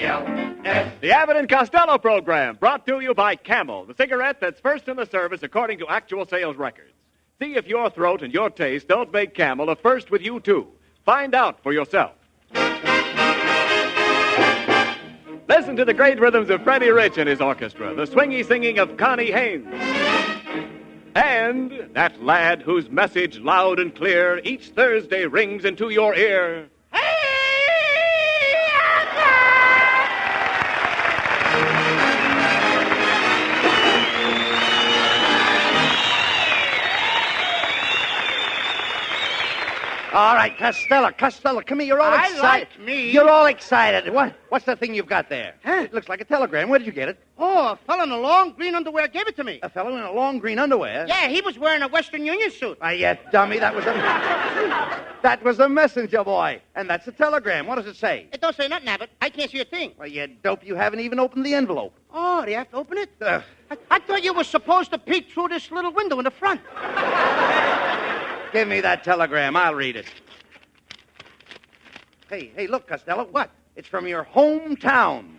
The Abbott and Costello program, brought to you by Camel, the cigarette that's first in the service according to actual sales records. See if your throat and your taste don't make Camel a first with you, too. Find out for yourself. Listen to the great rhythms of Freddie Rich and his orchestra, the swingy singing of Connie Haynes. And that lad whose message loud and clear each Thursday rings into your ear. All right, Costello, come here. You're all excited. Like me. You're all excited. What's the thing you've got there? Huh? It looks like a telegram. Where did you get it? Oh, a fellow in a long green underwear gave it to me. A fellow in a long green underwear? Yeah, he was wearing a Western Union suit. Yeah, dummy, that was a messenger boy. And that's a telegram. What does it say? It don't say nothing, Abbott. I can't see a thing. Well, you dope, you haven't even opened the envelope. Oh, do you have to open it? I thought you were supposed to peek through this little window in the front. Give me that telegram. I'll read it. Hey, look, Costello. What? It's from your hometown.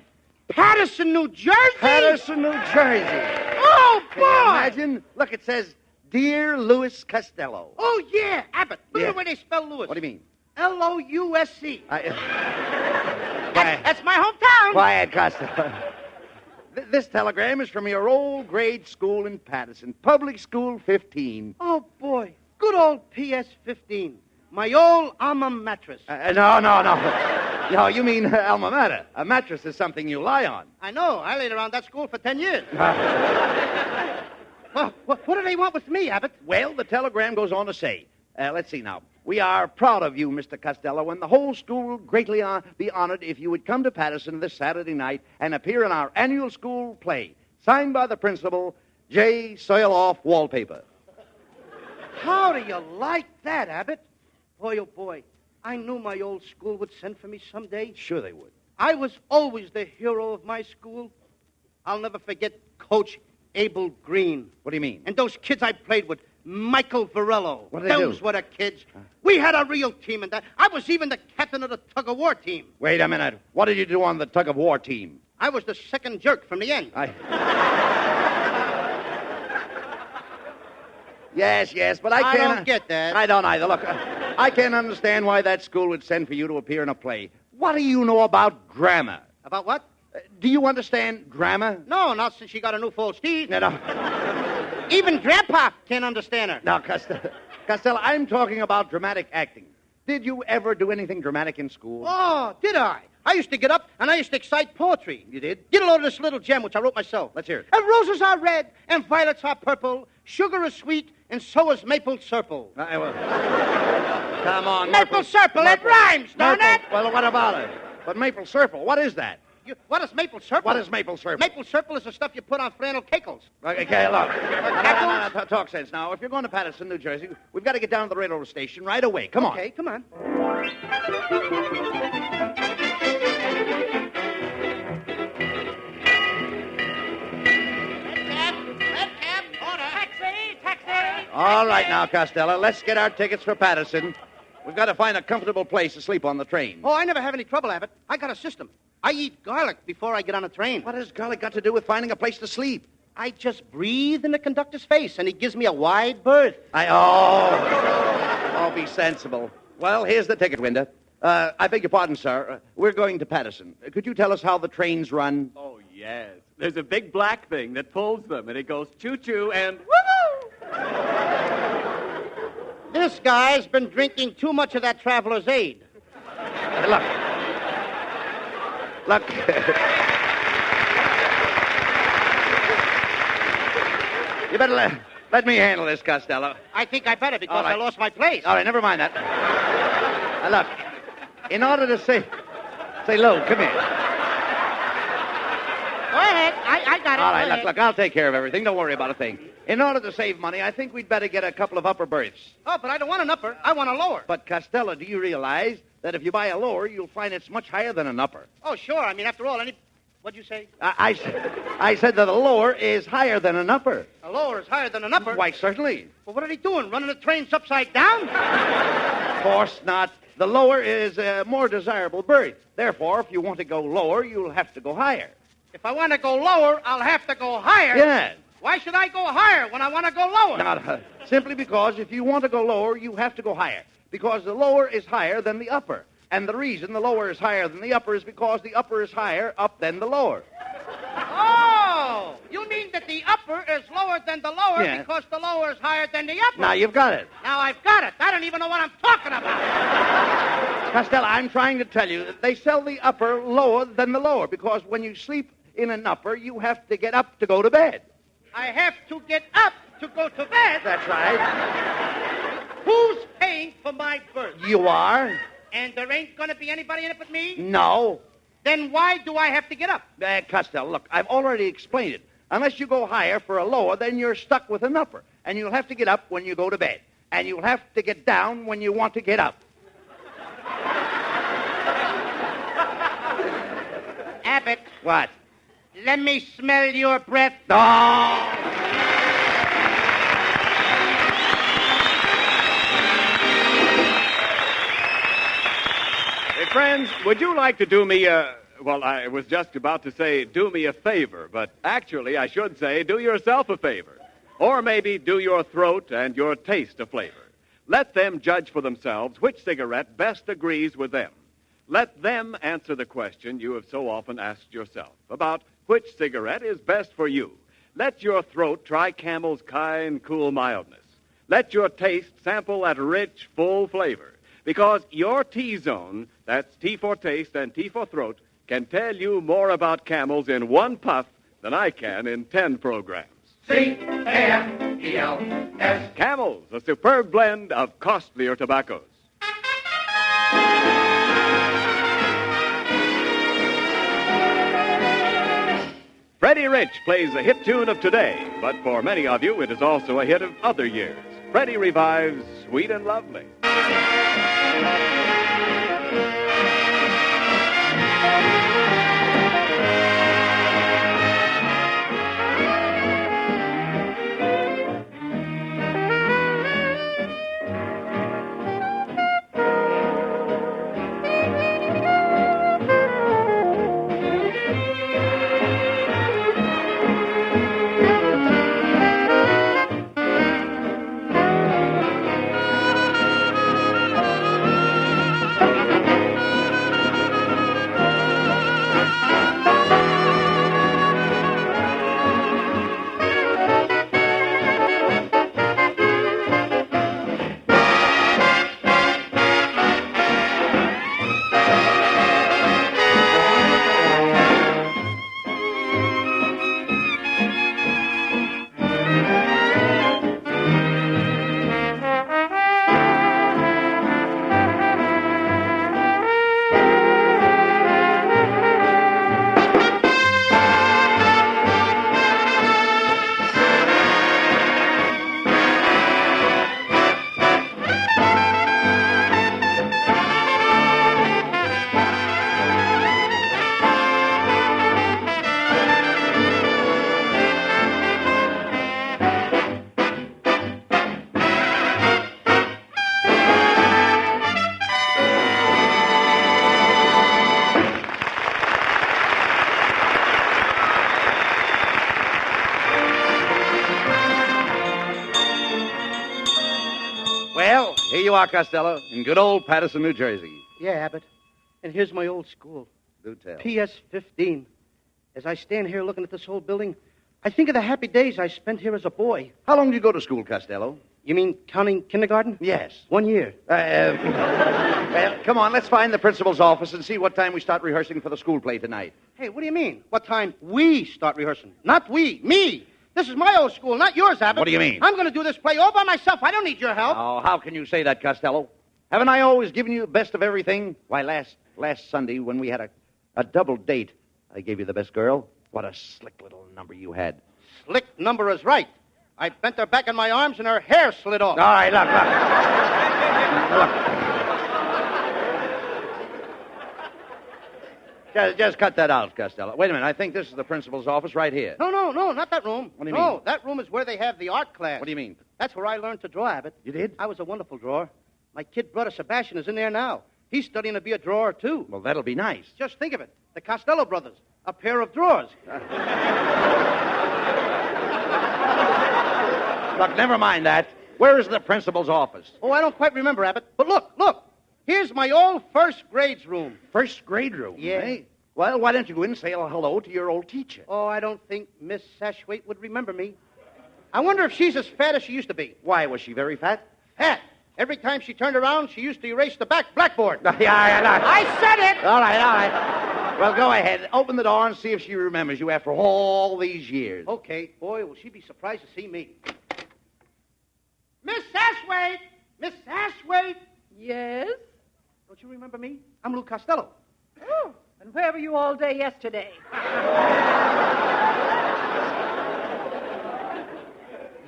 Patterson, New Jersey? Patterson, New Jersey. Oh, boy! Can you imagine? Look, it says, Dear Louis Costello. Oh, yeah, Abbott. Look Yeah. at the way they spell Louis. What do you mean? L-O-U-S-C. Quiet. That's my hometown. Quiet, Costello. This telegram is from your old grade school in Patterson, Public School 15. Oh, boy. Good old PS-15. My old alma mattress. No. No, you mean alma mater. A mattress is something you lie on. I know. I laid around that school for 10 years. Well, what do they want with me, Abbott? Well, the telegram goes on to say, let's see now. We are proud of you, Mr. Costello, and the whole school will greatly be honored if you would come to Patterson this Saturday night and appear in our annual school play, signed by the principal, J. Soil-Off Wallpaper. How do you like that, Abbott? Boy, oh, boy, I knew my old school would send for me someday. Sure they would. I was always the hero of my school. I'll never forget Coach Abel Green. What do you mean? And those kids I played with, Michael Varello. What did they do? Those were the kids. We had a real team in that. I was even the captain of the tug-of-war team. Wait a minute. What did you do on the tug-of-war team? I was the second jerk from the end. Yes, but I I can't... don't get that. I don't either. Look, I can't understand why that school would send for you to appear in a play. What do you know about grammar? About what? Do you understand grammar? No, not since she got a new false teeth. No. Even Grandpa can't understand her. Now, Costello, I'm talking about dramatic acting. Did you ever do anything dramatic in school? Oh, did I? I used to get up and I used to excite poetry. You did? Get a load of this little gem, which I wrote myself. Let's hear it. And roses are red, and violets are purple, sugar is sweet, and so is maple syrup. Come on. Maple syrup, it rhymes, don't it? Well, what about it? But maple syrup, what is that? What is maple syrup? What is maple syrup? Maple syrup is the stuff you put on flannel cakes. Okay, look. No, talk sense now. If you're going to Patterson, New Jersey, we've got to get down to the railroad station right away. Come on. Okay, come on. All right now, Costello, let's get our tickets for Patterson. We've got to find a comfortable place to sleep on the train. Oh, I never have any trouble, Abbott. I got a system. I eat garlic before I get on a train. What has garlic got to do with finding a place to sleep? I just breathe in the conductor's face, and he gives me a wide berth. Oh, be sensible. Well, here's the ticket window. I beg your pardon, sir. We're going to Patterson. Could you tell us how the trains run? Oh, yes. There's a big black thing that pulls them, and it goes choo-choo and woo-hoo! This guy's been drinking too much of that Traveler's Aid. Look. You better let me handle this, Costello. I think I better because right. I lost my place. All right, never mind that. Now, look, in order to say, Lou, come here. Go ahead. I got it. All right, look, I'll take care of everything. Don't worry about a thing. In order to save money, I think we'd better get a couple of upper berths. Oh, but I don't want an upper. I want a lower. But, Costello, do you realize that if you buy a lower, you'll find it's much higher than an upper? Oh, sure. I mean, after all, what'd you say? I said that a lower is higher than an upper. A lower is higher than an upper? Why, certainly. Well, what are they doing? Running the trains upside down? Of course not. The lower is a more desirable berth. Therefore, if you want to go lower, you'll have to go higher. If I want to go lower, I'll have to go higher. Yes. Why should I go higher when I want to go lower? Now, simply because if you want to go lower, you have to go higher. Because the lower is higher than the upper. And the reason the lower is higher than the upper is because the upper is higher up than the lower. Oh! You mean that the upper is lower than the lower because the lower is higher than the upper? Now, you've got it. Now I've got it. I don't even know what I'm talking about. Costello, I'm trying to tell you that they sell the upper lower than the lower because when you sleep in an upper, you have to get up to go to bed. I have to get up to go to bed? That's right. Who's paying for my berth? You are. And there ain't going to be anybody in it but me? No. Then why do I have to get up? Costello, look, I've already explained it. Unless you go higher for a lower, then you're stuck with an upper. And you'll have to get up when you go to bed. And you'll have to get down when you want to get up. Abbott. What? Let me smell your breath. Oh! Hey, friends, would you like to do me well, I was just about to say do me a favor, but actually I should say do yourself a favor. Or maybe do your throat and your taste a flavor. Let them judge for themselves which cigarette best agrees with them. Let them answer the question you have so often asked yourself about which cigarette is best for you. Let your throat try Camel's kind, cool mildness. Let your taste sample that rich, full flavor. Because your T-zone, that's T for taste and T for throat, can tell you more about Camels in one puff than I can in 10 programs. C-A-M-E-L-S. Camels, a superb blend of costlier tobaccos. Freddie Rich plays a hit tune of today, but for many of you, it is also a hit of other years. Freddie revives Sweet and Lovely. Well, here you are, Costello, in good old Patterson, New Jersey. Yeah, Abbott. And here's my old school. Do tell. PS 15. As I stand here looking at this old building, I think of the happy days I spent here as a boy. How long did you go to school, Costello? You mean counting kindergarten? Yes. 1 year. Well, come on, let's find the principal's office and see what time we start rehearsing for the school play tonight. Hey, what do you mean? What time we start rehearsing? Not we. Me. This is my old school, not yours, Abbott. What do you mean? I'm going to do this play all by myself. I don't need your help. Oh, how can you say that, Costello? Haven't I always given you the best of everything? Why, last Sunday when we had a double date, I gave you the best girl. What a slick little number you had. Slick number is right. I bent her back in my arms and her hair slid off. All right, look. Just cut that out, Costello. Wait a minute. I think this is the principal's office right here. No, not that room. What do you mean? No, that room is where they have the art class. What do you mean? That's where I learned to draw, Abbott. You did? I was a wonderful drawer. My kid brother Sebastian is in there now. He's studying to be a drawer, too. Well, that'll be nice. Just think of it. The Costello brothers. A pair of drawers. Look, never mind that. Where is the principal's office? Oh, I don't quite remember, Abbott. But look. Here's my old first grades room. First grade room, Yeah. eh? Well, why don't you go in and say hello to your old teacher? Oh, I don't think Miss Sashwaite would remember me. I wonder if she's as fat as she used to be. Why, was she very fat? Fat. Every time she turned around, she used to erase the blackboard. Yeah. I said it! All right. Well, go ahead. Open the door and see if she remembers you after all these years. Okay. Boy, will she be surprised to see me. Miss Sashwaite! Miss Sashwaite! Yes? Don't you remember me? I'm Lou Costello. Oh, and where were you all day yesterday?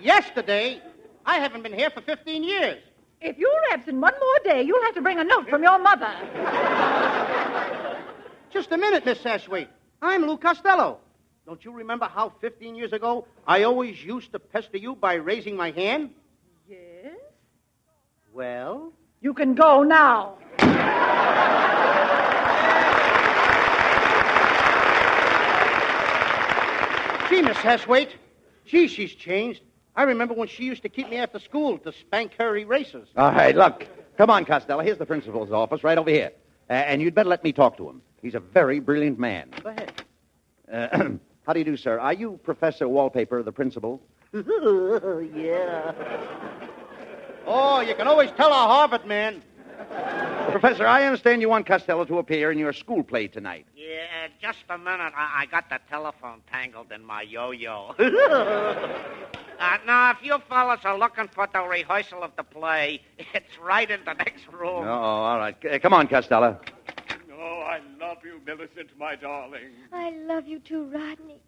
Yesterday? I haven't been here for 15 years. If you're absent one more day, you'll have to bring a note from your mother. Just a minute, Miss Sashwaite. I'm Lou Costello. Don't you remember how 15 years ago I always used to pester you by raising my hand? Yes? Well? You can go now. Gee, Miss Sashwaite. Gee, she's changed. I remember when she used to keep me after school to spank her erasers. All right, look. Come on, Costello. Here's the principal's office right over here. And you'd better let me talk to him. He's a very brilliant man. Go ahead. How do you do, sir? Are you Professor Wallpaper, the principal? Yeah. Oh, you can always tell a Harvard man. Professor, I understand you want Costello to appear in your school play tonight. Yeah, just a minute. I got the telephone tangled in my yo-yo. Now, if you fellas are looking for the rehearsal of the play, it's right in the next room. Oh, all right. Come on, Costello. Oh, I love you, Millicent, my darling. I love you too, Rodney.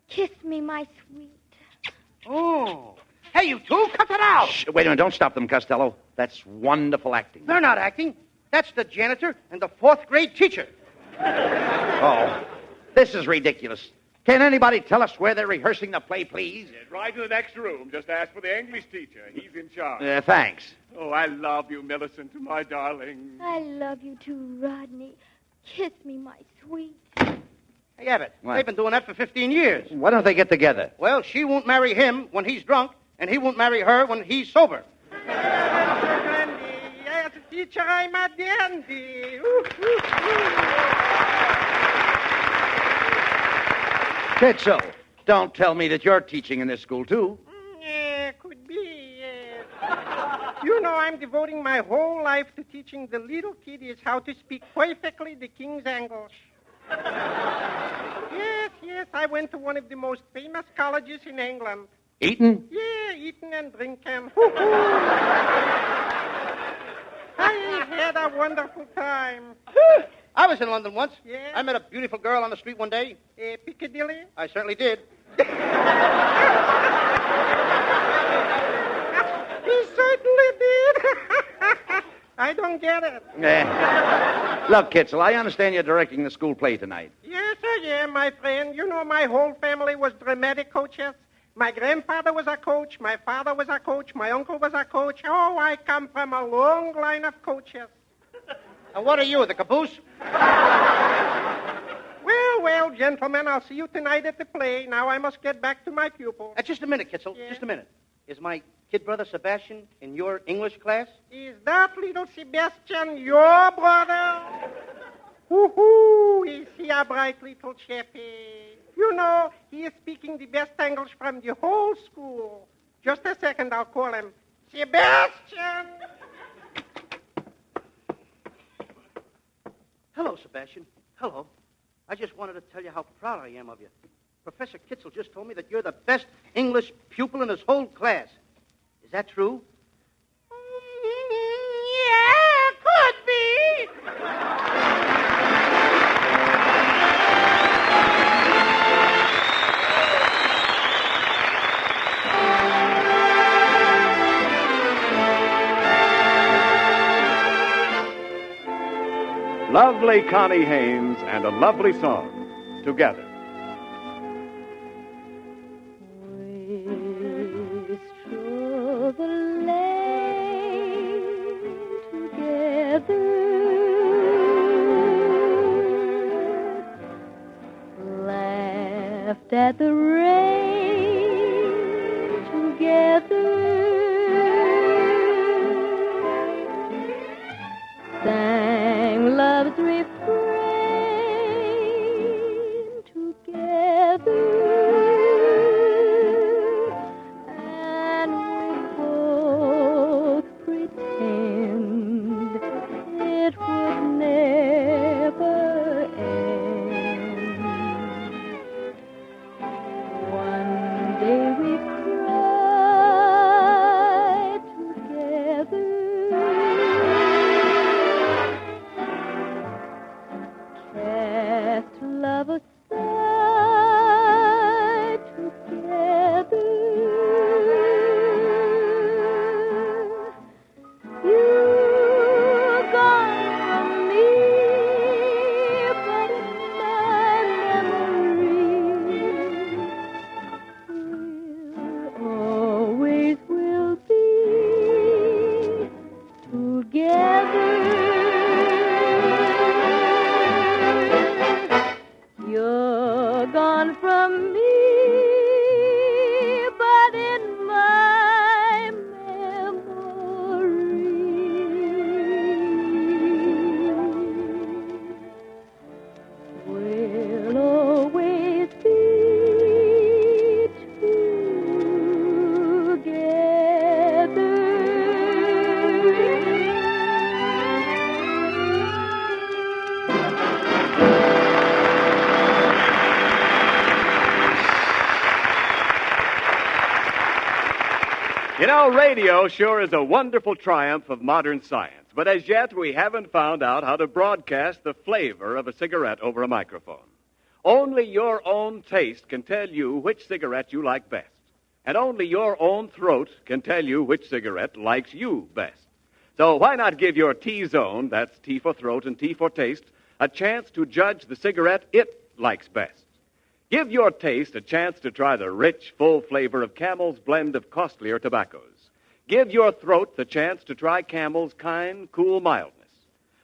Kiss me, my sweet. Oh. Hey, you two, cut it out. Shh, wait a minute. Don't stop them, Costello. That's wonderful acting. They're not acting. That's the janitor and the fourth grade teacher. Oh, this is ridiculous. Can anybody tell us where they're rehearsing the play, please? Yes, right to the next room. Just ask for the English teacher. He's in charge. Thanks. Oh, I love you, Millicent, my darling. I love you too, Rodney. Kiss me, my sweet. Hey, Abbott, What? they've been doing that for 15 years. Why don't they get together? Well, she won't marry him when he's drunk, and he won't marry her when he's sober. Yes, teacher, I'm a dandy. Kitzel, don't tell me that you're teaching in this school, too. Yeah, could be, You know, I'm devoting my whole life to teaching the little kiddies how to speak perfectly the King's English. Yes, I went to one of the most famous colleges in England. Eton? Yeah, eating and drinking. I had a wonderful time. I was in London once. Yeah? I met a beautiful girl on the street one day. Piccadilly? I certainly did. He certainly did. I don't get it. Look, Kitzel, I understand you're directing the school play tonight. Yes, I am, my friend. You know, my whole family was dramatic coaches. My grandfather was a coach. My father was a coach. My uncle was a coach. Oh, I come from a long line of coaches. And what are you, the caboose? Well, gentlemen, I'll see you tonight at the play. Now I must get back to my pupils. Just a minute, Kitzel. Yeah? Just a minute. Is my kid brother Sebastian in your English class? Is that little Sebastian your brother? Woo-hoo! Is he a bright little chappie? You know, he is speaking the best English from the whole school. Just a second, I'll call him. Sebastian! Hello, Sebastian. Hello. I just wanted to tell you how proud I am of you. Professor Kitzel just told me that you're the best English pupil in his whole class. Is that true? Yeah, could be. Lovely Connie Haynes and a lovely song together. Wastrel the lane to laughed at the rain together, sang love's refrain together, and we both pretend it would never end. One day we cried together, cast love aside together. You're gone from me, but in my memory always will be together. You're gone from me, but in my memory will always be You know, radio sure is a wonderful triumph of modern science, but as yet we haven't found out how to broadcast the flavor of a cigarette over a microphone. Only your own taste can tell you which cigarette you like best, and only your own throat can tell you which cigarette likes you best. So why not give your T-zone, that's T for throat and T for taste, a chance to judge the cigarette it likes best? Give your taste a chance to try the rich, full flavor of Camel's blend of costlier tobaccos. Give your throat the chance to try Camel's kind, cool mildness.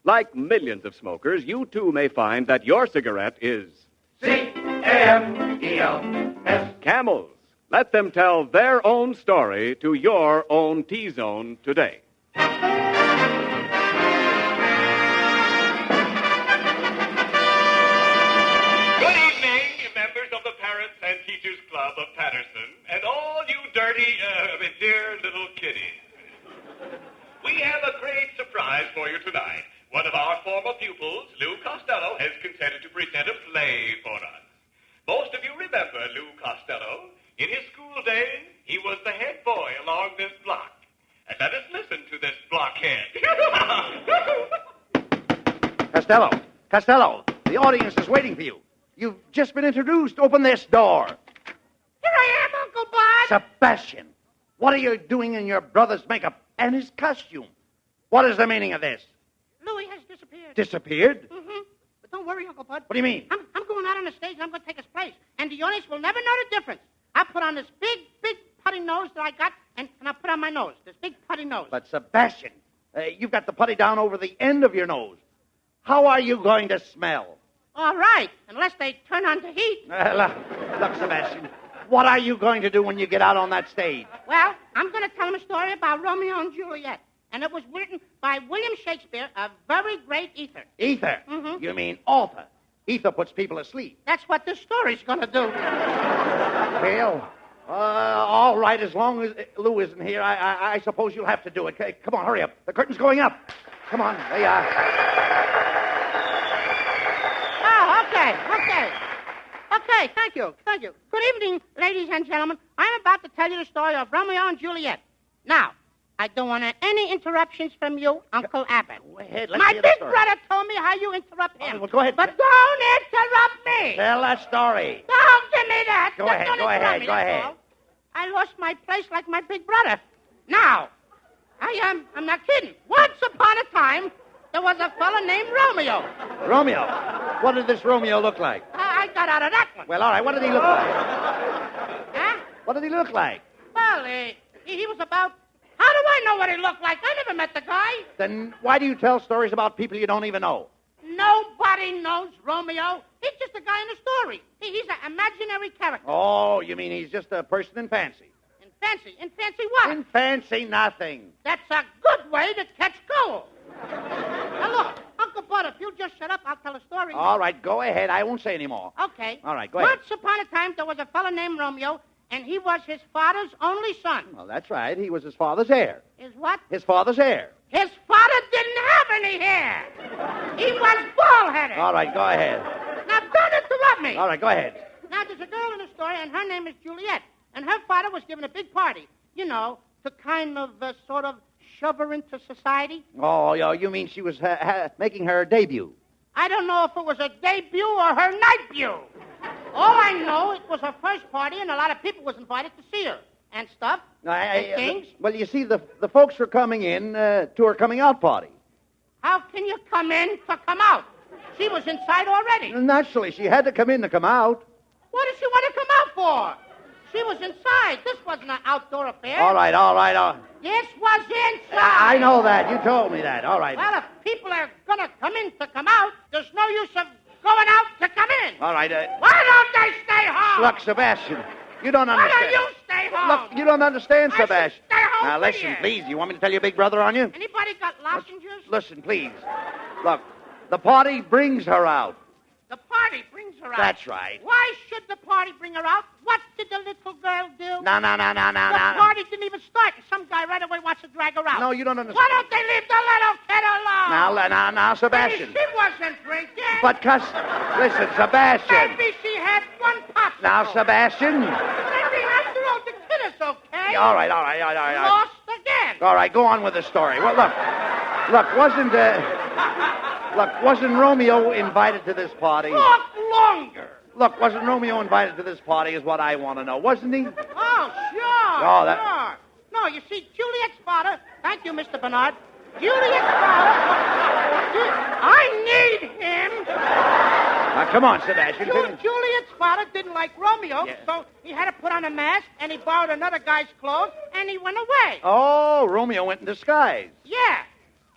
Like millions of smokers, you too may find that your cigarette is C-A-M-E-L-S. Camel's. Let them tell their own story to your own T-zone today. Good evening, members of the Parents and Teachers Club of Patterson, and all you dirty, dear little kiddies. We have a great surprise for you tonight. One of our former pupils, Lou Costello, has consented to present a play for us. Most of you remember Lou Costello. In his school days, he was the head boy along this block. And let us listen to this blockhead. Costello, the audience is waiting for you. You've just been introduced. Open this door. Here I am, Uncle Bud. Sebastian, what are you doing in your brother's makeup and his costume? What is the meaning of this? Louis has disappeared. Disappeared? Mm-hmm. But don't worry, Uncle Bud. What do you mean? I'm going out on the stage and I'm going to take his place. And the audience will never know the difference. I put on this big putty nose that I got, and I put on my nose, this big putty nose. But, Sebastian, you've got the putty down over the end of your nose. How are you going to smell? All right, unless they turn on the heat. Look, Sebastian, what are you going to do when you get out on that stage? Well, I'm going to tell them a story about Romeo and Juliet. And it was written by William Shakespeare, a very great ether. Ether? Mm-hmm. You mean author. Ether puts people asleep. That's what this story's going to do. Well, all right, as long as Lou isn't here, I suppose you'll have to do it. Okay, come on, hurry up. The curtain's going up. Come on, there you are. Oh, okay. Okay, thank you. Good evening, ladies and gentlemen. I'm about to tell you the story of Romeo and Juliet. Now, I don't want any interruptions from you, Uncle Abbott. Go ahead, let's My hear the big story. brother told me how you interrupt him. Well, go ahead. But don't interrupt me. Tell that story. Don't give me that. Go Just ahead, don't go interrupt ahead, me, go that's ahead. all. I lost my place like my big brother. Now, I'm not kidding. Once upon a time, there was a fella named Romeo. Romeo. What did this Romeo look like? I got out of that one. Well, all right, what did he look like? Huh? What did he look like? Well, he was about... How do I know what he looked like? I never met the guy. Then why do you tell stories about people you don't even know? Nobody knows Romeo. He's just a guy in the story. He's a man imaginary character. Oh, you mean he's just a person in fancy? In fancy? In fancy what? In fancy nothing. That's a good way to catch gold. Now, look, Uncle Bud, if you just shut up, I'll tell a story. All right, go ahead. I won't say any more. Okay. All right, go ahead. Once upon a time, there was a fellow named Romeo, and he was his father's only son. Well, that's right. He was his father's heir. His what? His father's heir. His father didn't have any hair. He was bald-headed. All right, go ahead. Now, don't interrupt me. All right, go ahead. Now, there's a girl in the story, and her name is Juliet. And her father was giving a big party, you know, to kind of sort of shove her into society. Oh, you mean she was making her debut? I don't know if it was a debut or her nightbue. All I know, it was her first party, and a lot of people was invited to see her and stuff. And things. Well, you see, the folks were coming in to her coming out party. How can you come in to come out? She was inside already. Naturally, she had to come in to come out. What did she want to come out for? She was inside. This wasn't an outdoor affair. All right. This was inside. I know that. You told me that. All right. Well, if people are going to come in to come out, there's no use of going out to come in. All right. Why don't they stay home? Look, Sebastian, you don't Why understand. don't you stay home? Look, you don't understand, I should Sebastian. stay home Now, for listen, you. please. You want me to tell your big brother on you? Anybody got lozenges? Listen, please. Look, the party brings her out. The party brings her out. That's right. Why should the party bring her out? What did the little girl do? No. The party didn't even start, and some guy right away wants to drag her out. No, you don't understand. Why don't they leave the little kid alone? Now, Sebastian. Maybe she wasn't drinking. But, listen, Sebastian. Maybe she had one popsicle. Now, Sebastian. Maybe after all, the kid is okay. All right. Lost again. All right, go on with the story. Well, wasn't Romeo invited to this party? Talk longer. Look, wasn't Romeo invited to this party is what I want to know, wasn't he? Oh, sure. Sure. No, you see, Juliet's father, thank you, Mr. Bernard. Juliet's father, I need him. Now, come on, Sebastian. Juliet's father didn't like Romeo, Yeah. so he had to put on a mask, and he borrowed another guy's clothes, and he went away. Oh, Romeo went in disguise. Yeah,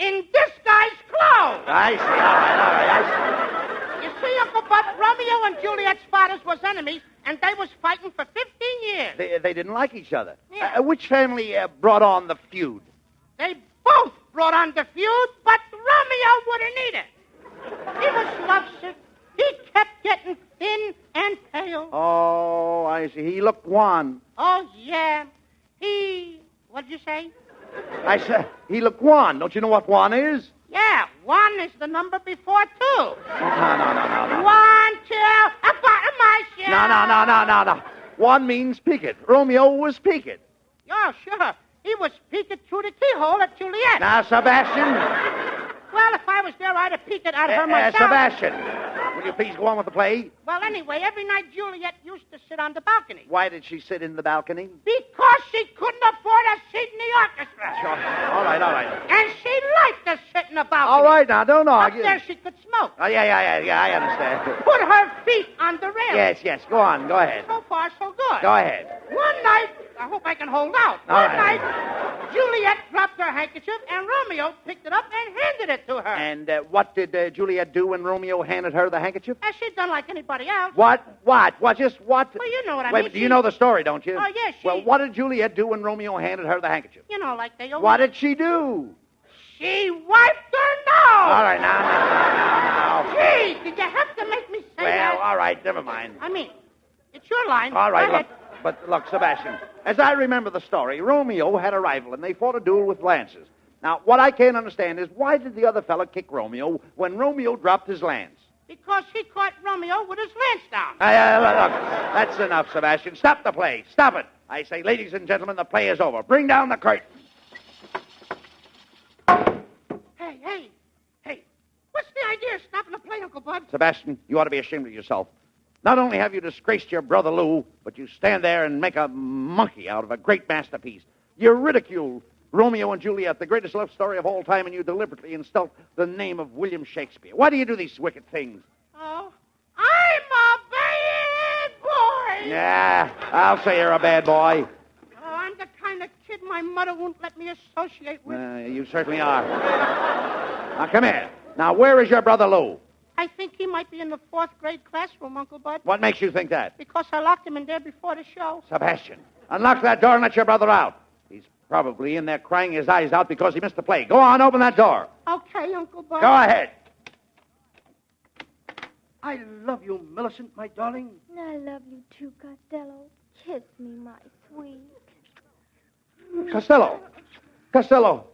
in this guy's clothes. I see. All right, I see. You see, Uncle Bud, Romeo and Juliet's fathers was enemies, and they was fighting for 15 years. They didn't like each other. Yeah. Which family brought on the feud? They both brought on the feud, but Romeo wouldn't eat it. He was lovesick. He kept getting thin and pale. Oh, I see. He looked wan. Oh, yeah. What'd you say? I said, he looked wan. Don't you know what wan is? Yeah, one is the number before two. No. 1, 2, a bottom my share. No. One means peeked. Romeo was peeked. Yeah, sure. He was peeking through the keyhole at Juliet. Now, Sebastian. Well, if I was there, I'd have peeked out of her myself. Sebastian, will you please go on with the play? Well, anyway, every night Juliet used to sit on the balcony. Why did she sit in the balcony? Because she couldn't afford a seat in the orchestra. Sure. All right. And she liked to sit in the balcony. All right, now, don't Up argue. there she could smoke. Oh, yeah, I understand. Put her feet on the rail. Yes, go on, go ahead. So far, so good. Go ahead. One night, I hope I can hold out. All One right. night, Juliet dropped her handkerchief, and Romeo picked it up and handed it to her. And what did Juliet do when Romeo handed her the handkerchief? As she'd done like anybody else. What? Just what? Well, you know what I Wait, mean. do you know the story, don't you? Oh, yes, Well, what did Juliet do when Romeo handed her the handkerchief? You know, like they always... What did she do? She wiped her nose. All right, now. Gee, did you have to make me say that? Well, all right, never mind. I mean, it's your line. All right, Go ahead. look, Sebastian, as I remember the story, Romeo had a rival, and they fought a duel with lances. Now, what I can't understand is why did the other fella kick Romeo when Romeo dropped his lance? Because he caught Romeo with his lance down. Look, that's enough, Sebastian. Stop the play. Stop it. I say, ladies and gentlemen, the play is over. Bring down the curtain. Hey. What's the idea of stopping the play, Uncle Bud? Sebastian, you ought to be ashamed of yourself. Not only have you disgraced your brother Lou, but you stand there and make a monkey out of a great masterpiece. You ridicule Romeo and Juliet, the greatest love story of all time, and you deliberately insult the name of William Shakespeare. Why do you do these wicked things? Oh, I'm a bad boy. Yeah, I'll say you're a bad boy. Oh, I'm the kind of kid my mother won't let me associate with. You certainly are. Now, come here. Now, where is your brother Lou? I think he might be in the 4th grade classroom, Uncle Bud. What makes you think that? Because I locked him in there before the show. Sebastian, unlock that door and let your brother out. He's probably in there crying his eyes out because he missed the play. Go on, open that door. Okay, Uncle Bud. Go ahead. I love you, Millicent, my darling. I love you too, Costello. Kiss me, my sweet. Costello,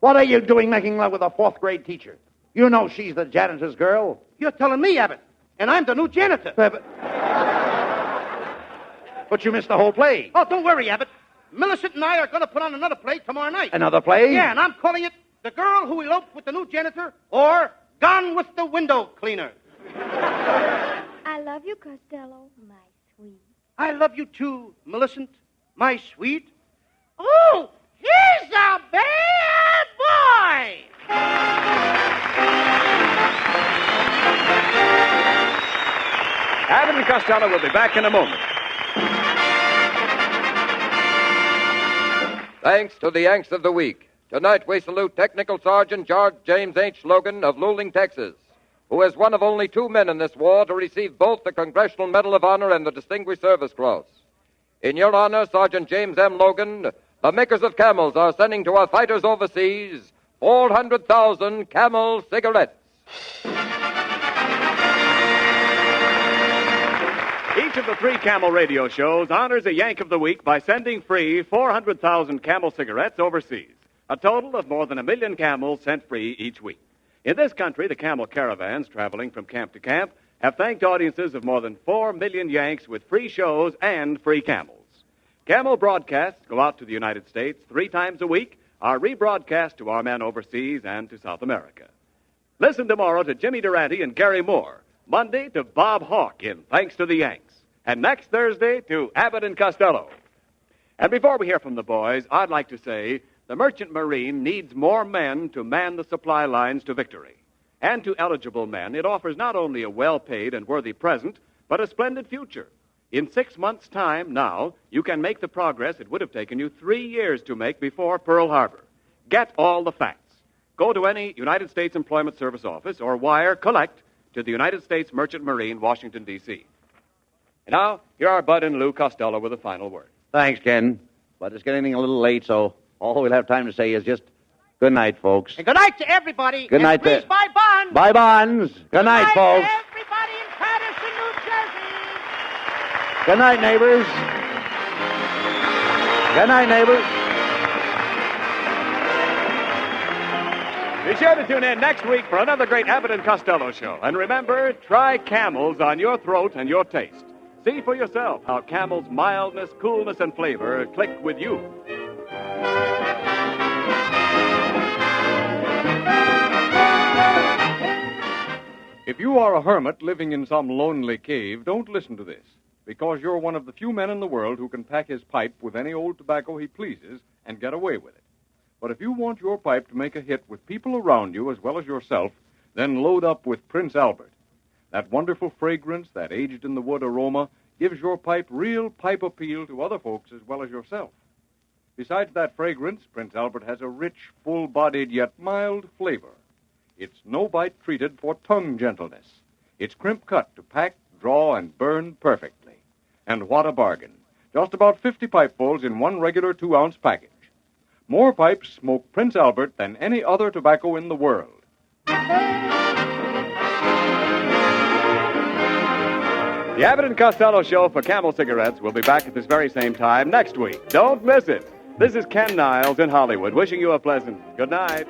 what are you doing making love with a 4th grade teacher? You know she's the janitor's girl. You're telling me, Abbott, and I'm the new janitor. But you missed the whole play. Oh, don't worry, Abbott. Millicent and I are going to put on another play tomorrow night. Another play? Yeah, and I'm calling it The Girl Who Eloped with the New Janitor or Gone with the Window Cleaner. I love you, Costello, my sweet. I love you too, Millicent, my sweet. Oh, he's a bad boy! Abbott and Costello will be back in a moment. Thanks to the Yanks of the Week. Tonight we salute Technical Sergeant George James H. Logan of Luling, Texas, who is one of only 2 men in this war to receive both the Congressional Medal of Honor and the Distinguished Service Cross. In your honor, Sergeant James M. Logan, the makers of Camels are sending to our fighters overseas 400,000 Camel cigarettes. Each of the 3 Camel radio shows honors a Yank of the Week by sending free 400,000 Camel cigarettes overseas. A total of more than 1 million Camels sent free each week. In this country, the Camel caravans traveling from camp to camp have thanked audiences of more than 4 million Yanks with free shows and free Camels. Camel broadcasts go out to the United States 3 times a week, are rebroadcast to our men overseas and to South America. Listen tomorrow to Jimmy Durante and Gary Moore. Monday to Bob Hawke in Thanks to the Yanks. And next Thursday to Abbott and Costello. And before we hear from the boys, I'd like to say the Merchant Marine needs more men to man the supply lines to victory. And to eligible men, it offers not only a well-paid and worthy present, but a splendid future. In 6 months' time now, you can make the progress it would have taken you 3 years to make before Pearl Harbor. Get all the facts. Go to any United States Employment Service office or wire collect to the United States Merchant Marine, Washington, D.C. And now, here are Bud and Lou Costello with a final word. Thanks, Ken. But it's getting a little late, so all we'll have time to say is just good night, folks. And good night to everybody. Good night, please buy bonds. Buy bonds. Good night, folks. To everybody in Patterson, New Jersey. Good night, neighbors. Good night, neighbors. Be sure to tune in next week for another great Abbott and Costello show. And remember, try Camels on your throat and your taste. See for yourself how Camel's mildness, coolness, and flavor click with you. If you are a hermit living in some lonely cave, don't listen to this, because you're one of the few men in the world who can pack his pipe with any old tobacco he pleases and get away with it. But if you want your pipe to make a hit with people around you as well as yourself, then load up with Prince Albert. That wonderful fragrance, that aged-in-the-wood aroma, gives your pipe real pipe appeal to other folks as well as yourself. Besides that fragrance, Prince Albert has a rich, full-bodied, yet mild flavor. It's no-bite treated for tongue gentleness. It's crimp-cut to pack, draw, and burn perfectly. And what a bargain. Just about 50 pipefuls in one regular 2-ounce package. More pipes smoke Prince Albert than any other tobacco in the world. The Abbott and Costello Show for Camel Cigarettes will be back at this very same time next week. Don't miss it. This is Ken Niles in Hollywood wishing you a pleasant good night.